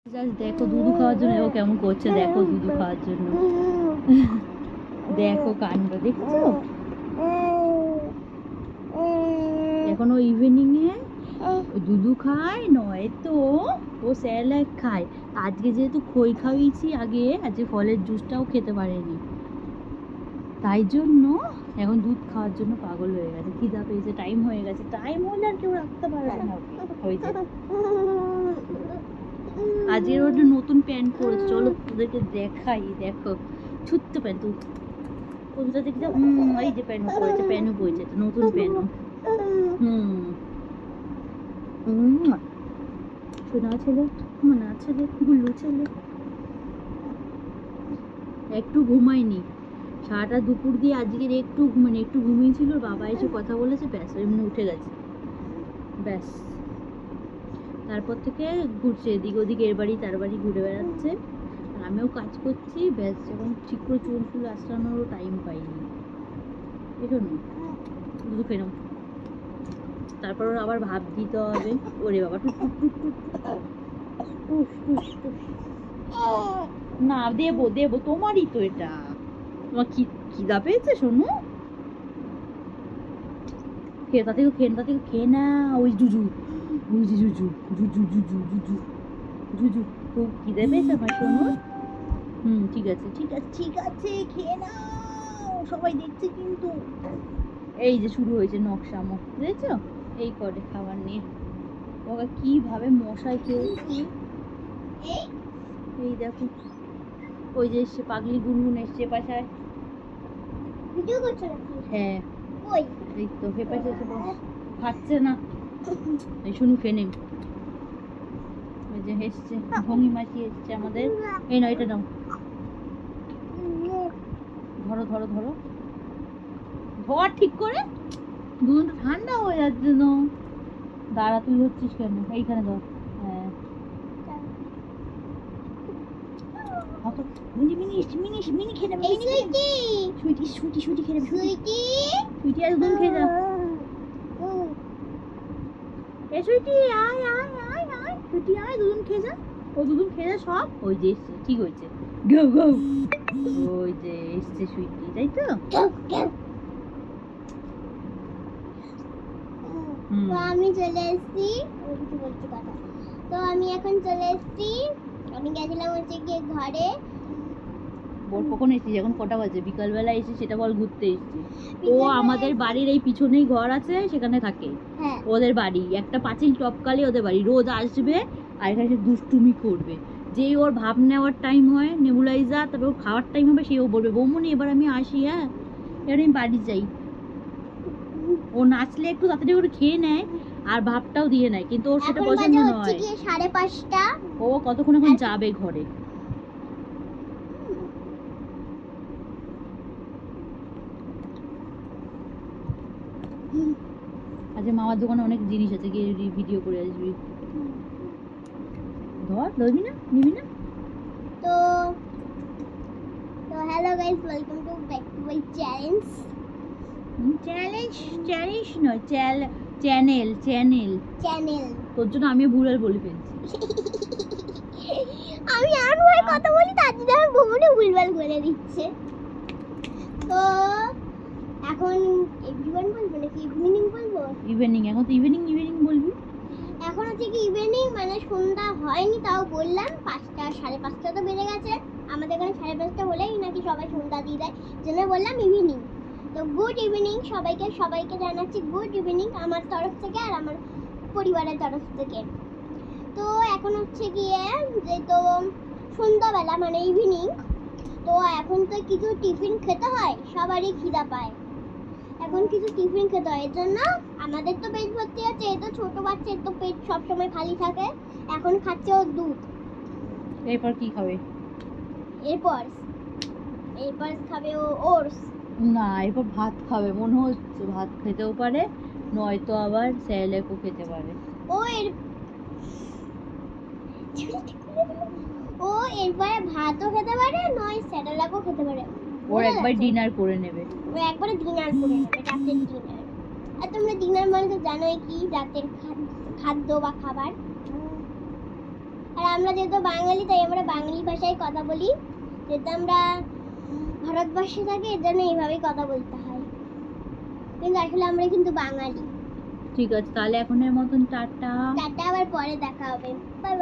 Just দেখো দুধু খাওয়ার জন্য ও কেমন করছে, দেখো দুধু খাওয়ার জন্য। দেখো কাণ্ড দেখছো, এখন ও ইভিনিং এ দুধু খায়, নয়তো ও স্যালাড খায়। আজকে যেহেতু খই খাওয়িয়েছি আগে, আজকে ফলের জুসটাও খেতে পারেনি, তাই জন্য এখন দুধ খাওয়ার জন্য পাগল হয়ে গেছে। খিদা পেয়েছে, টাইম হয়ে গেছে, টাইম হলে আর কেউ রাখতে পারবে না ওকে। হয়েছে আজকের ওর নতুন প্যান্ট পরেছে, চলো ওদেরকে দেখাই। দেখো ছুটতে প্যান্ট, কোনটা দেখছো? এই যে প্যান্ট পরেছে, প্যান্টও পরেছে, নতুন প্যান্ট। সোনা ছেলে, মোনা ছেলে, গুল্লু ছেলে। একটু ঘুমায়নি সারাটা দুপুর দিয়ে, আজকের একটু মানে একটু ঘুমিয়েছিল, বাবা এসে কথা বলেছে, ব্যাস এমনি উঠে গেছে, ব্যাস। তারপর থেকে ঘুরছে এদিক ওদিক, এর বাড়ি তার বাড়ি ঘুরে বেড়াচ্ছে, আর আমিও কাজ করছি, ব্যাস। এখন ঠিক করে চুল ফুল আসানোরও টাইম পাইনি। এজন্য দুধ খেয়ে নাও, তারপর ওর আবার ভাত দিতে হবে। ওরে বাবা, টুক টুক টুক টুক টুস টুস টুস। না দেবো দেবো, তোমারই তো এটা। তোমার খিদা পেয়েছে সোনু? খেয়ে তা থেকে খেয়ে, তা থেকে খেয়ে না। ওই জুজু, ওই যে জুজু জুজু জুজু জুজু জুজু, খুব খিদে পেয়েছে আমার সোনু। ঠিক আছে ঠিক আছে ঠিক আছে, খেয়ে নাও, সবাই দেখছে কিন্তু। এই যে শুরু হয়েছে নকশামো, বুঝেছো? এই করে খাবার নিয়ে ওকে কিভাবে মশাই খেয়েছি। এই দেখো, ওই যে এসছে পাগলি গুনগুন, এসছে পাশায়। ভিডিও করছো নাকি? হ্যাঁ, ওই এই তো হেপাসে এসে খাচ্ছে না। এই শুনু খেয়ে নে। ওই যে এসছে ভঙ্গি মাসি, এসছে আমাদের। এই না, এটা নাও, ধরো ধরো ধরো, ধর ঠিক করে, দুধ ঠান্ডা হয়ে যাচ্ছে না। দাঁড়া, তুই হচ্ছিস কেন? এইখানে ধর। হ্যাঁ, মিনি মিনি মিনি মিনি খেয়ে নেবে, মিনি সুইটি সুইটি সুইটি খেয়ে নেবে, সুইটি সুইটি আর দুধ খেয়ে যা। এ সুইটি আয় আয় আয় আয়, সুইটি আয়, দুধ খেয়ে যা। ও দুধ খেয়ে যা সব। ওই যে এসছে, ঠিক হয়েছে, গো গো। ওই যে এসছে সুইটি, তাই তো? তো আমি চলে এসেছি, কিছু বলছি কথা। তো আমি এখন চলে এসেছি, আমি গেছিলাম হচ্ছে গিয়ে ঘরে। বল কখন এসেছিস? এখন কটা বাজে? বিকালবেলা এসে সেটা বল, ঘুরতে এসেছিস। ও আমাদের বাড়ির এই পিছনেই ঘর আছে, সেখানে থাকে। হ্যাঁ, ওদের বাড়ি একটা পাঁচিল টপকালে ওদের বাড়ি, রোজ আসবে আর এখানে এসে দুষ্টুমি করবে। যেই ওর ভাব নেওয়ার টাইম হয়, নেবুলাইজার, তারপর ওর খাওয়ার টাইম হবে, সেও বলবে বৌমনি এবার আমি আসি, হ্যাঁ এবার আমি বাড়ি যাই। ও নাচলে একটু তাড়াতাড়ি করে খেয়ে নেয় আর ভাবটাও দিয়ে নেয়, কিন্তু ওর সেটা পছন্দ নয়। 5:30। ও কতক্ষণ এখন যাবে ঘরে। আজকে মামার দোকানে অনেক জিনিস আছে, গিয়ে ভিডিও করে আসবি। ধর, ধরবি না, নিবি না। তো তো hello guys, welcome to back to my challenge. Challenge challenge নয়, চ্যানেল চ্যানেল। তোর জন্য আমি ভুল বলে ফেলছি। আমি আর ভয় কথা বলি, তার জন্য আমি ভুবনে ভুলভাল বলে দিচ্ছে। তো এখন এভরিওয়ান বলবো নাকি ইভিনিং বলবো? ইভিনিং, এখন তো ইভিনিং ইভিনিং বলবি। এখন হচ্ছে কি ইভিনিং, মানে সন্ধ্যা হয়নি তাও বললাম, 5টা 5:30 তো বেজে গেছে। আমাদের এখানে 5:30 হলেই নাকি সবাই সন্ধ্যা দিয়ে দেয়, জন্য বললাম ইভিনিং। তো গুড ইভিনিং সবাইকে, সবাইকে জানাচ্ছি গুড ইভিনিং আমার তরফ থেকে আর আমার পরিবারের তরফ থেকে। তো এখন হচ্ছে গিয়ে যে তো সন্ধ্যাবেলা মানে ইভিনিং, তো এখন তো কিছু টিফিন খেতে হয়, সবারই খিদা পায়, এখন কিছু টিফিন খেতে হয়। এর জন্য আমাদের তো পেট ভর্তি আছে, এ তো ছোট বাচ্চা, তো পেট সবসময় খালি থাকে। এখন খাচ্ছে ও দুধ। এরপর কি খাবে? এরপর এরপর খাবে ও ওটস। না, এরপর ভাত খাবে মনে হচ্ছে, ভাত খেতেও পারে, নয়তো আবার স্যালাডও খেতে পারে। ও এর ও এরপরে ভাতও খেতে পারে, নয় স্যালাডও খেতে পারে। ওর একবার ডিনার করে নেবে। ও একবারে ডিনার করে নেবে, রাতের ডিনার। আর তোমরা ডিনার মানে তো জানোই কি, রাতের খাদ্য বা খাবার। আর আমরা যেহেতু বাঙালি তাই আমরা বাঙালি ভাষায় কথা বলি, যেহেতু আমরা ভারতবর্ষে থাকি এর জন্য এইভাবেই কথা বলতে হয়, কিন্তু আসলে আমরা কিন্তু বাঙালি। ঠিক আছে, তাহলে এখনের মতন টাটা। টাটা, আবার পরে দেখা হবে, বাই বাই।